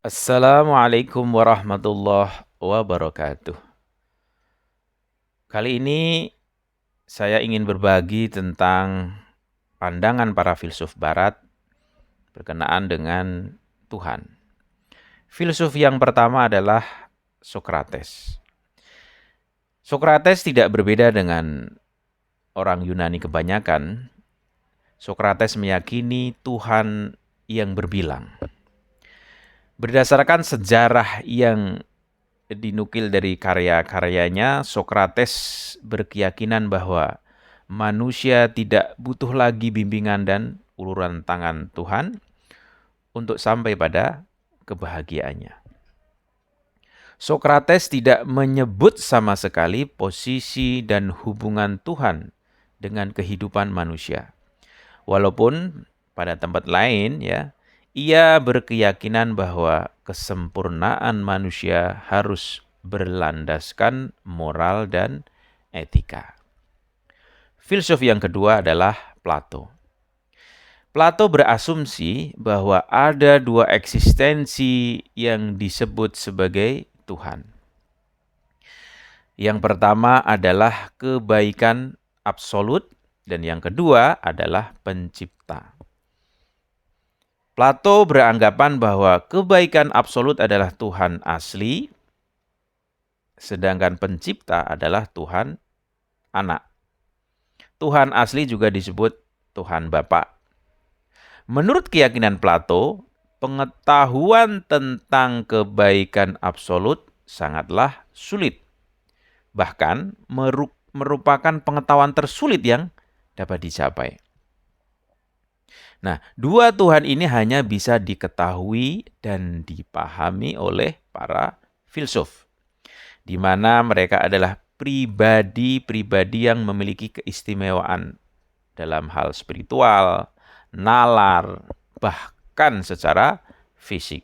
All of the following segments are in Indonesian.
Assalamualaikum warahmatullahi wabarakatuh. Kali ini saya ingin berbagi tentang pandangan para filsuf barat berkenaan dengan Tuhan. Filsuf yang pertama adalah Sokrates. Sokrates tidak berbeda dengan orang Yunani kebanyakan. Sokrates meyakini Tuhan yang berbilang. Berdasarkan sejarah yang dinukil dari karya-karyanya, Sokrates berkeyakinan bahwa manusia tidak butuh lagi bimbingan dan uluran tangan Tuhan untuk sampai pada kebahagiaannya. Sokrates tidak menyebut sama sekali posisi dan hubungan Tuhan dengan kehidupan manusia. Walaupun pada tempat lain ia berkeyakinan bahwa kesempurnaan manusia harus berlandaskan moral dan etika. Filsuf yang kedua adalah Plato. Plato berasumsi bahwa ada dua eksistensi yang disebut sebagai Tuhan. Yang pertama adalah kebaikan absolut dan yang kedua adalah pencipta. Plato beranggapan bahwa kebaikan absolut adalah Tuhan asli, sedangkan pencipta adalah Tuhan anak. Tuhan asli juga disebut Tuhan Bapa. Menurut keyakinan Plato, pengetahuan tentang kebaikan absolut sangatlah sulit. Bahkan merupakan pengetahuan tersulit yang dapat dicapai. Nah, dua Tuhan ini hanya bisa diketahui dan dipahami oleh para filsuf, di mana mereka adalah pribadi-pribadi yang memiliki keistimewaan dalam hal spiritual, nalar, bahkan secara fisik.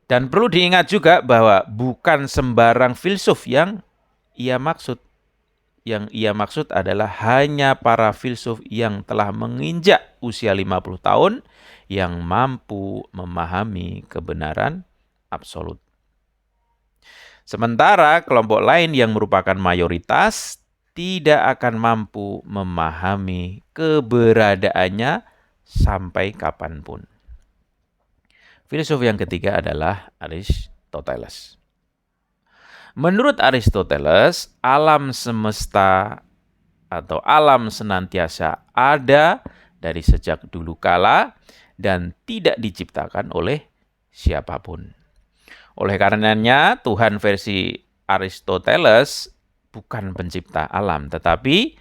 Dan perlu diingat juga bahwa bukan sembarang filsuf yang ia maksud. Yang ia maksud adalah hanya para filsuf yang telah menginjak usia 50 tahun yang mampu memahami kebenaran absolut. Sementara kelompok lain yang merupakan mayoritas tidak akan mampu memahami keberadaannya sampai kapanpun. Filsuf yang ketiga adalah Aristoteles. Menurut Aristoteles, alam semesta atau alam senantiasa ada dari sejak dulu kala dan tidak diciptakan oleh siapapun. Oleh karenanya, Tuhan versi Aristoteles bukan pencipta alam, tetapi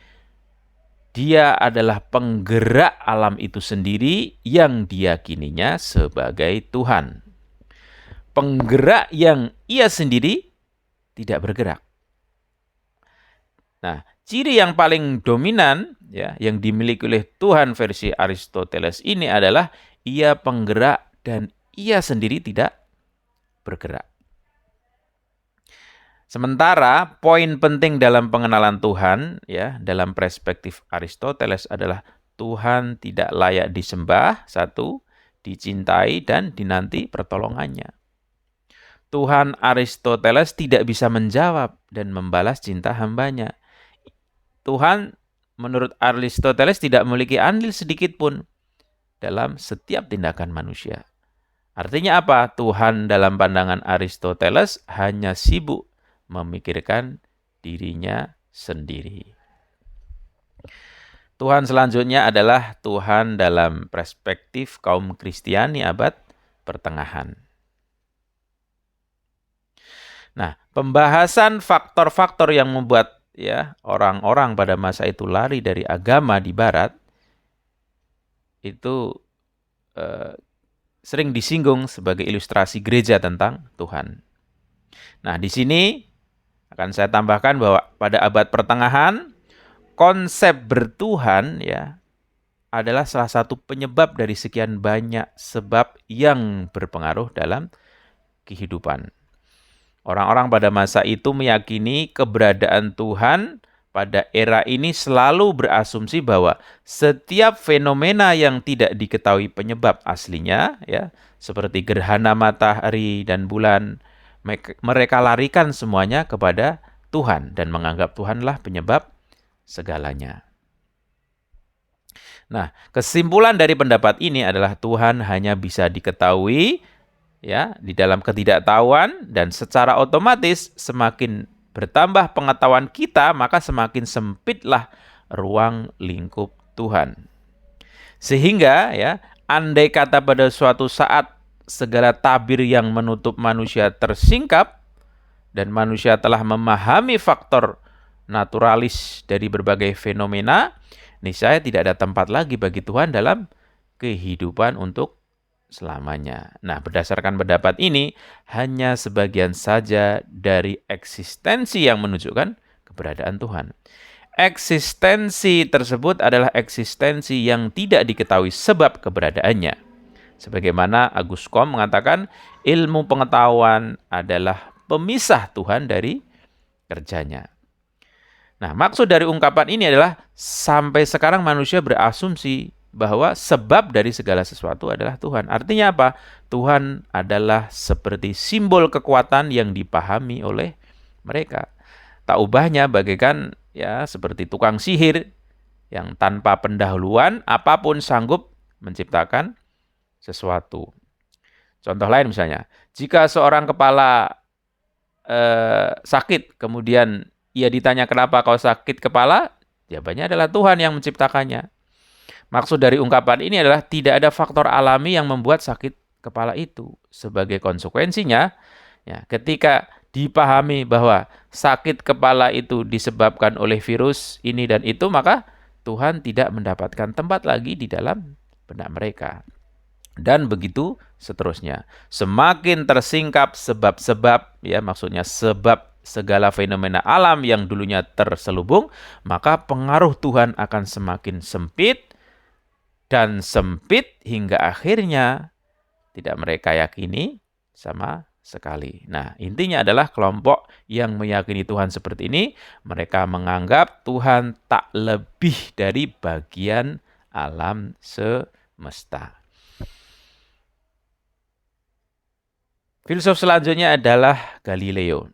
dia adalah penggerak alam itu sendiri yang diyakininya sebagai Tuhan. Penggerak yang ia sendiri tidak bergerak. Nah, ciri yang paling dominan yang dimiliki oleh Tuhan versi Aristoteles ini adalah ia penggerak dan ia sendiri tidak bergerak. Sementara poin penting dalam pengenalan Tuhan dalam perspektif Aristoteles adalah Tuhan tidak layak disembah, satu, dicintai dan dinanti pertolongannya. Tuhan Aristoteles tidak bisa menjawab dan membalas cinta hambanya. Tuhan menurut Aristoteles tidak memiliki andil sedikit pun dalam setiap tindakan manusia. Artinya apa? Tuhan dalam pandangan Aristoteles hanya sibuk memikirkan dirinya sendiri. Tuhan selanjutnya adalah Tuhan dalam perspektif kaum Kristiani abad pertengahan. Nah, pembahasan faktor-faktor yang membuat orang-orang pada masa itu lari dari agama di barat itu sering disinggung sebagai ilustrasi gereja tentang Tuhan. Nah, di sini akan saya tambahkan bahwa pada abad pertengahan konsep bertuhan adalah salah satu penyebab dari sekian banyak sebab yang berpengaruh dalam kehidupan. Orang-orang pada masa itu meyakini keberadaan Tuhan pada era ini selalu berasumsi bahwa setiap fenomena yang tidak diketahui penyebab aslinya, ya, seperti gerhana matahari dan bulan, mereka larikan semuanya kepada Tuhan dan menganggap Tuhanlah penyebab segalanya. Nah, kesimpulan dari pendapat ini adalah Tuhan hanya bisa diketahui, ya, di dalam ketidaktahuan, dan secara otomatis semakin bertambah pengetahuan kita, maka semakin sempitlah ruang lingkup Tuhan. Sehingga, ya, andai kata pada suatu saat segala tabir yang menutup manusia tersingkap dan manusia telah memahami faktor naturalis dari berbagai fenomena, niscaya tidak ada tempat lagi bagi Tuhan dalam kehidupan untuk selamanya. Nah, berdasarkan pendapat ini, hanya sebagian saja dari eksistensi yang menunjukkan keberadaan Tuhan. Eksistensi tersebut adalah eksistensi yang tidak diketahui sebab keberadaannya. Sebagaimana Agus Kom mengatakan, ilmu pengetahuan adalah pemisah Tuhan dari kerjanya. Nah, maksud dari ungkapan ini adalah sampai sekarang manusia berasumsi bahwa sebab dari segala sesuatu adalah Tuhan. Artinya apa? Tuhan adalah seperti simbol kekuatan yang dipahami oleh mereka. Tak ubahnya bagaikan, ya, seperti tukang sihir yang tanpa pendahuluan apapun sanggup menciptakan sesuatu. Contoh lain misalnya, jika seorang kepala sakit, kemudian ia ditanya kenapa kau sakit kepala, jawabannya adalah Tuhan yang menciptakannya. Maksud dari ungkapan ini adalah tidak ada faktor alami yang membuat sakit kepala itu. Sebagai konsekuensinya, ya, ketika dipahami bahwa sakit kepala itu disebabkan oleh virus ini dan itu, maka Tuhan tidak mendapatkan tempat lagi di dalam benak mereka. Dan begitu seterusnya. Semakin tersingkap sebab-sebab, ya, maksudnya sebab segala fenomena alam yang dulunya terselubung, maka pengaruh Tuhan akan semakin sempit dan sempit hingga akhirnya tidak mereka yakini sama sekali. Nah, intinya adalah kelompok yang meyakini Tuhan seperti ini, mereka menganggap Tuhan tak lebih dari bagian alam semesta. Filsuf selanjutnya adalah Galileo.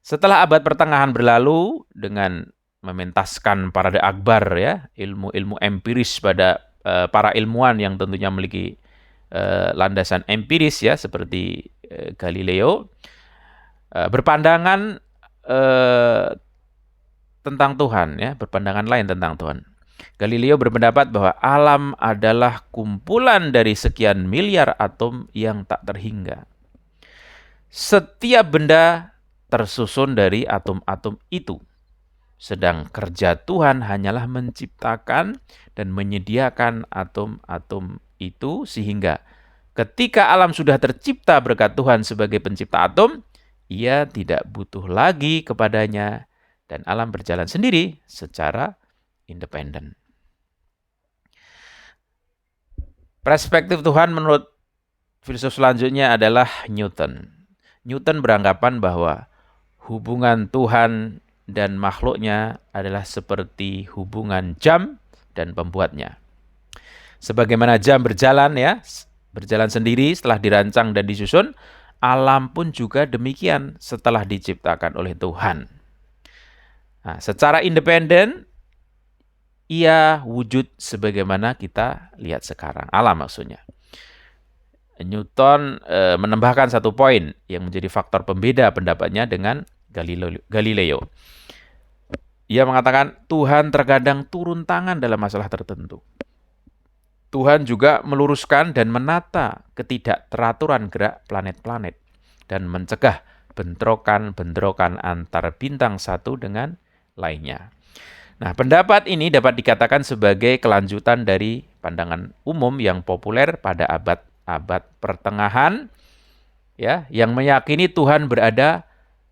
Setelah abad pertengahan berlalu dengan mementaskan parade akbar, ya, ilmu-ilmu empiris pada para ilmuwan yang tentunya memiliki landasan empiris, ya, seperti Galileo, berpandangan tentang Tuhan, ya, berpandangan lain tentang Tuhan. Galileo berpendapat bahwa alam adalah kumpulan dari sekian miliar atom yang tak terhingga. Setiap benda tersusun dari atom-atom itu. Sedang kerja Tuhan hanyalah menciptakan dan menyediakan atom-atom itu, sehingga ketika alam sudah tercipta berkat Tuhan sebagai pencipta atom, ia tidak butuh lagi kepadanya dan alam berjalan sendiri secara independen. Perspektif Tuhan menurut filsuf selanjutnya adalah Newton. Newton beranggapan bahwa hubungan Tuhan dan makhluknya adalah seperti hubungan jam dan pembuatnya. Sebagaimana jam berjalan, ya, berjalan sendiri setelah dirancang dan disusun, alam pun juga demikian setelah diciptakan oleh Tuhan. Nah, secara independen, ia wujud sebagaimana kita lihat sekarang. Alam maksudnya. Newton menambahkan satu poin yang menjadi faktor pembeda pendapatnya dengan Galileo. Ia mengatakan Tuhan terkadang turun tangan dalam masalah tertentu. Tuhan juga meluruskan dan menata ketidakteraturan gerak planet-planet dan mencegah bentrokan-bentrokan antar bintang satu dengan lainnya. Nah, pendapat ini dapat dikatakan sebagai kelanjutan dari pandangan umum yang populer pada abad pertengahan, ya, yang meyakini Tuhan berada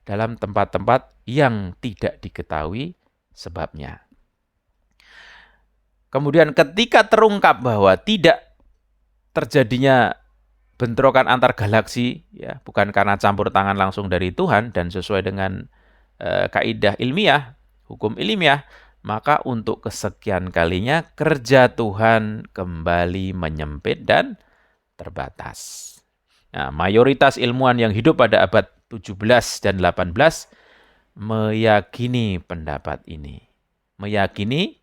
dalam tempat-tempat yang tidak diketahui sebabnya. Kemudian ketika terungkap bahwa tidak terjadinya bentrokan antar galaksi, ya, bukan karena campur tangan langsung dari Tuhan dan sesuai dengan kaidah ilmiah, hukum ilmiah, maka untuk kesekian kalinya kerja Tuhan kembali menyempit dan terbatas. Nah, mayoritas ilmuwan yang hidup pada abad 17 dan 18 meyakini pendapat ini. Meyakini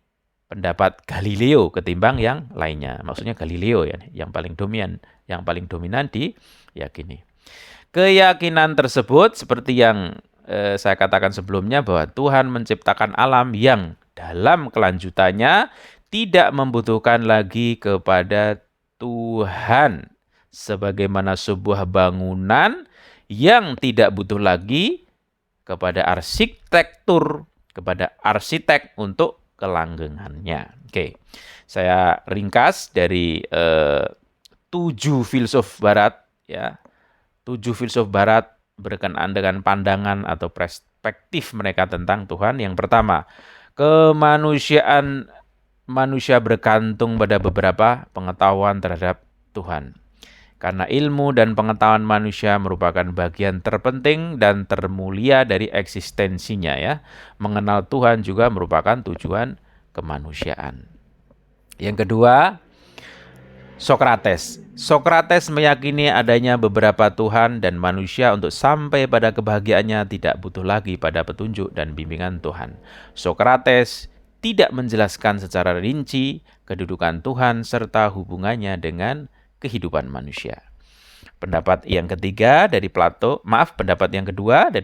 pendapat Galileo ketimbang yang lainnya. Maksudnya Galileo ya, yang paling dominan diyakini. Keyakinan tersebut seperti yang saya katakan sebelumnya bahwa Tuhan menciptakan alam yang dalam kelanjutannya tidak membutuhkan lagi kepada Tuhan sebagaimana sebuah bangunan yang tidak butuh lagi kepada arsitek untuk kelanggengannya. Oke, saya ringkas dari 7 filsuf Barat, ya. 7 filsuf Barat berkenaan dengan pandangan atau perspektif mereka tentang Tuhan. Yang pertama, kemanusiaan manusia bergantung pada beberapa pengetahuan terhadap Tuhan. Karena ilmu dan pengetahuan manusia merupakan bagian terpenting dan termulia dari eksistensinya ya. Mengenal Tuhan juga merupakan tujuan kemanusiaan. Yang kedua, Sokrates. Sokrates meyakini adanya beberapa Tuhan dan manusia untuk sampai pada kebahagiaannya tidak butuh lagi pada petunjuk dan bimbingan Tuhan. Sokrates tidak menjelaskan secara rinci kedudukan Tuhan serta hubungannya dengan kehidupan manusia. Pendapat yang kedua dari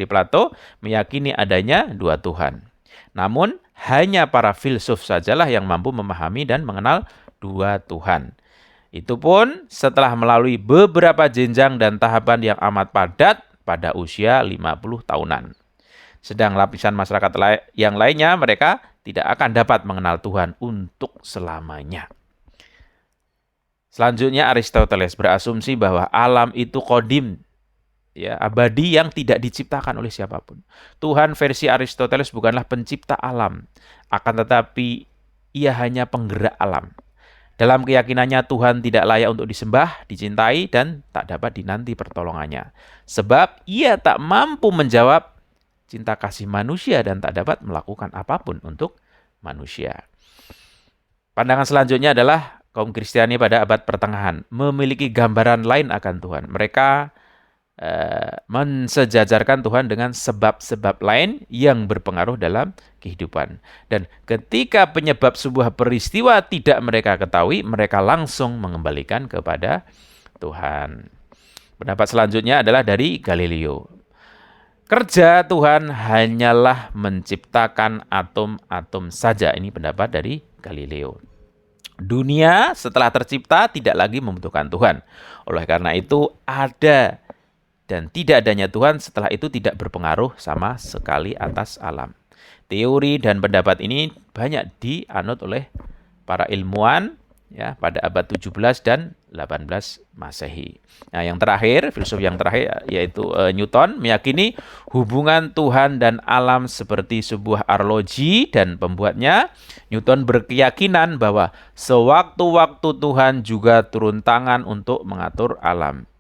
Plato meyakini adanya 2 Tuhan. Namun, hanya para filsuf sajalah yang mampu memahami dan mengenal 2 Tuhan. Itu pun setelah melalui beberapa jenjang dan tahapan yang amat padat pada usia 50 tahunan. Sedang lapisan masyarakat yang lainnya mereka tidak akan dapat mengenal Tuhan untuk selamanya. Selanjutnya Aristoteles berasumsi bahwa alam itu qadim, ya, abadi yang tidak diciptakan oleh siapapun. Tuhan versi Aristoteles bukanlah pencipta alam, akan tetapi ia hanya penggerak alam. Dalam keyakinannya Tuhan tidak layak untuk disembah, dicintai, dan tak dapat dinanti pertolongannya. Sebab ia tak mampu menjawab cinta kasih manusia dan tak dapat melakukan apapun untuk manusia. Pandangan selanjutnya adalah kaum Kristiani pada abad pertengahan memiliki gambaran lain akan Tuhan. Mereka mensejajarkan Tuhan dengan sebab-sebab lain yang berpengaruh dalam kehidupan. Dan ketika penyebab sebuah peristiwa tidak mereka ketahui, mereka langsung mengembalikan kepada Tuhan. Pendapat selanjutnya adalah dari Galileo. Kerja Tuhan hanyalah menciptakan atom-atom saja. Ini pendapat dari Galileo. Dunia setelah tercipta tidak lagi membutuhkan Tuhan. Oleh karena itu ada dan tidak adanya Tuhan setelah itu tidak berpengaruh sama sekali atas alam. Teori dan pendapat ini banyak dianut oleh para ilmuwan ya pada abad 17 dan 18 Masehi. Nah, yang terakhir, filsuf yang terakhir yaitu Newton meyakini hubungan Tuhan dan alam seperti sebuah arloji dan pembuatnya. Newton berkeyakinan bahwa sewaktu-waktu Tuhan juga turun tangan untuk mengatur alam.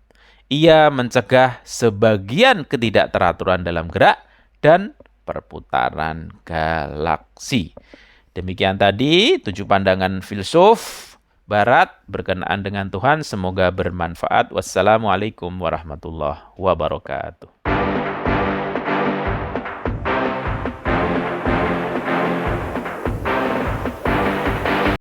Ia mencegah sebagian ketidakteraturan dalam gerak dan perputaran galaksi. Demikian tadi 7 pandangan filsuf Barat berkenaan dengan Tuhan. Semoga bermanfaat. Wassalamualaikum warahmatullahi wabarakatuh.